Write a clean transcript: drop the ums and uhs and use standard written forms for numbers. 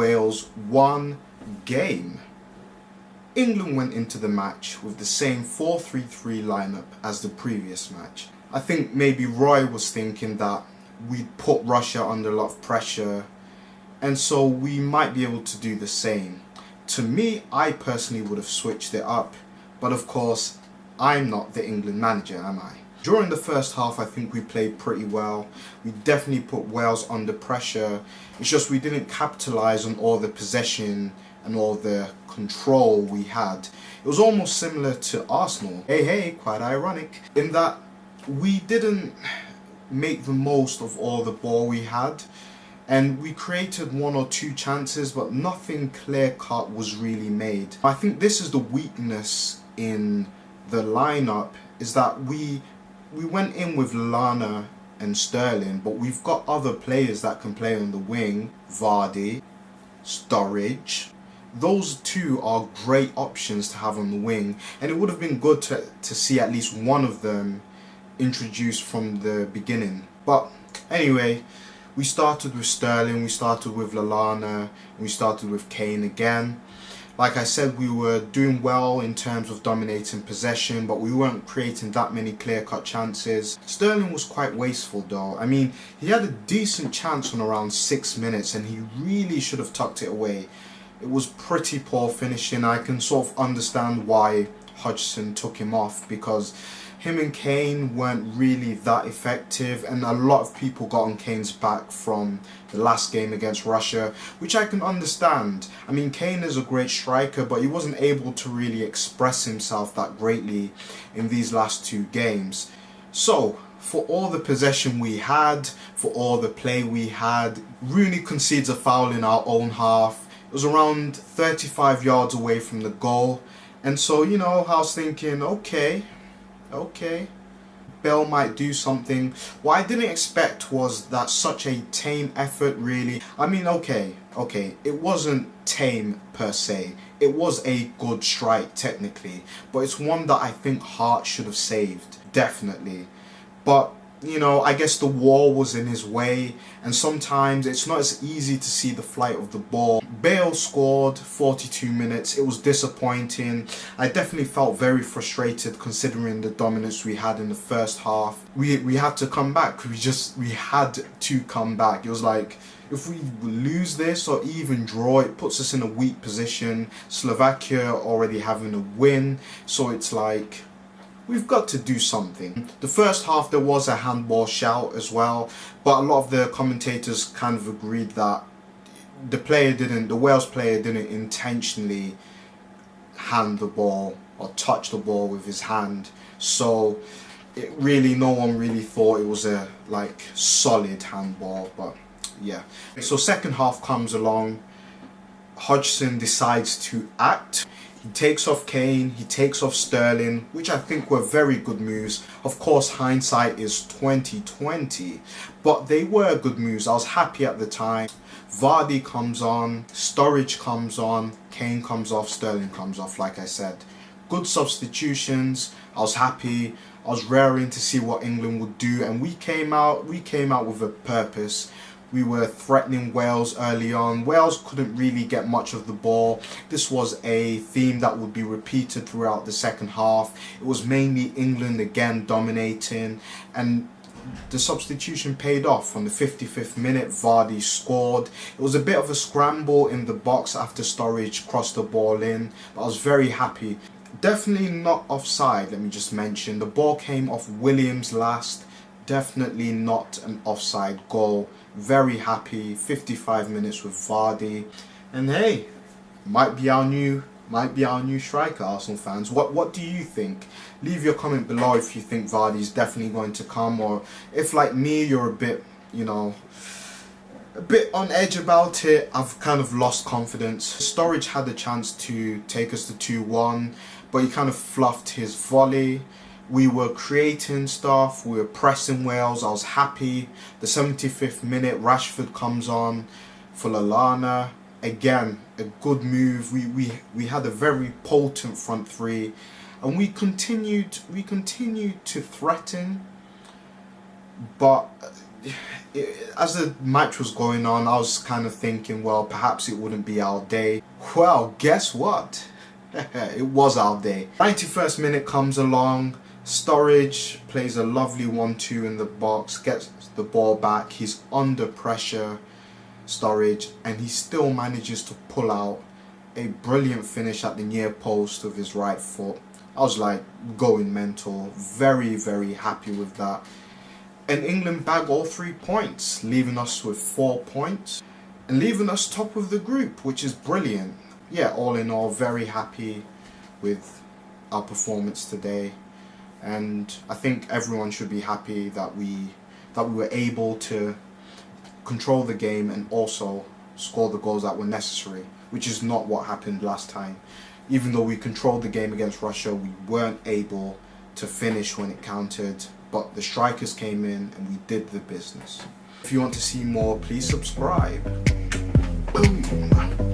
Wales won game. England went into the match with the same 4-3-3 lineup as the previous match. I think maybe Roy was thinking that we'd put Russia under a lot of pressure, and so we might be able to do the same. To me, I personally would have switched it up, but of course, I'm not the England manager, am I? During the first half, I think we played pretty well. We definitely put Wales under pressure. It's just we didn't capitalise on all the possession and all the control we had. It was almost similar to Arsenal. Hey, quite ironic, in that we didn't make the most of all the ball we had, and we created one or two chances, but nothing clear-cut was really made. I think this is the weakness in the lineup, is that we went in with Lallana and Sterling, but we've got other players that can play on the wing. Vardy, Sturridge. Those two are great options to have on the wing, and it would have been good to see at least one of them introduced from the beginning. But anyway, we started with Sterling, we started with Lallana, and we started with Kane again. Like I said, we were doing well in terms of dominating possession, but we weren't creating that many clear-cut chances. Sterling was quite wasteful though. I mean, he had a decent chance on around 6 minutes, and he really should have tucked it away. It was pretty poor finishing. I can sort of understand why Hodgson took him off, because him and Kane weren't really that effective, and a lot of people got on Kane's back from the last game against Russia, which I can understand. I mean, Kane is a great striker, but he wasn't able to really express himself that greatly in these last two games. So, for all the possession we had, for all the play we had, Rooney concedes a foul in our own half. It was around 35 yards away from the goal, and so, you know, I was thinking, okay, Bale might do something. What I didn't expect was that such a tame effort, really. I mean, okay, it wasn't tame per se. It was a good strike technically, but it's one that I think Hart should have saved, definitely. But, you know, I guess the wall was in his way, and sometimes it's not as easy to see the flight of the ball. Bale scored 42 minutes. It was disappointing. I definitely felt very frustrated considering the dominance we had in the first half. We had to come back. We had to come back. It was like, if we lose this or even draw, it puts us in a weak position. Slovakia already having a win, so it's like, we've got to do something. The first half there was a handball shout as well, but a lot of the commentators kind of agreed that the Wales player didn't intentionally hand the ball or touch the ball with his hand. So no one really thought it was a solid handball, but yeah. So second half comes along, Hodgson decides to act. He takes off Kane, he takes off Sterling, which I think were very good moves. Of course, hindsight is 2020, but they were good moves. I was happy at the time. Vardy comes on, Sturridge comes on, Kane comes off, Sterling comes off, like I said. Good substitutions. I was happy. I was raring to see what England would do, and we came out with a purpose. We were threatening Wales early on. Wales couldn't really get much of the ball. This was a theme that would be repeated throughout the second half. It was mainly England again dominating, and the substitution paid off. On the 55th minute, Vardy scored. It was a bit of a scramble in the box after Sturridge crossed the ball in, but I was very happy. Definitely not offside, let me just mention. The ball came off Williams last. Definitely not an offside goal. Very happy. 55 minutes with Vardy, and hey, might be our new striker, Arsenal fans. What do you think? Leave your comment below if you think Vardy is definitely going to come, or if, like me, you're a bit on edge about it. I've kind of lost confidence. Sturridge had a chance to take us to 2-1, but he kind of fluffed his volley. We were creating stuff, we were pressing Wales. I was happy. The 75th minute, Rashford comes on for Lallana. Again, a good move. We had a very potent front three, and we continued to threaten, but as the match was going on, I was kind of thinking, well, perhaps it wouldn't be our day. Well, guess what? It was our day. 91st minute comes along. Sturridge plays a lovely 1-2 in the box, gets the ball back. He's under pressure, Sturridge, and he still manages to pull out a brilliant finish at the near post with his right foot. I was like going mental. Very, very happy with that. And England bag all 3 points, leaving us with 4 points and leaving us top of the group, which is brilliant. Yeah, all in all, very happy with our performance today. And I think everyone should be happy that we were able to control the game and also score the goals that were necessary, which is not what happened last time. Even though we controlled the game against Russia, we weren't able to finish when it counted. But the strikers came in and we did the business. If you want to see more, please subscribe. Boom.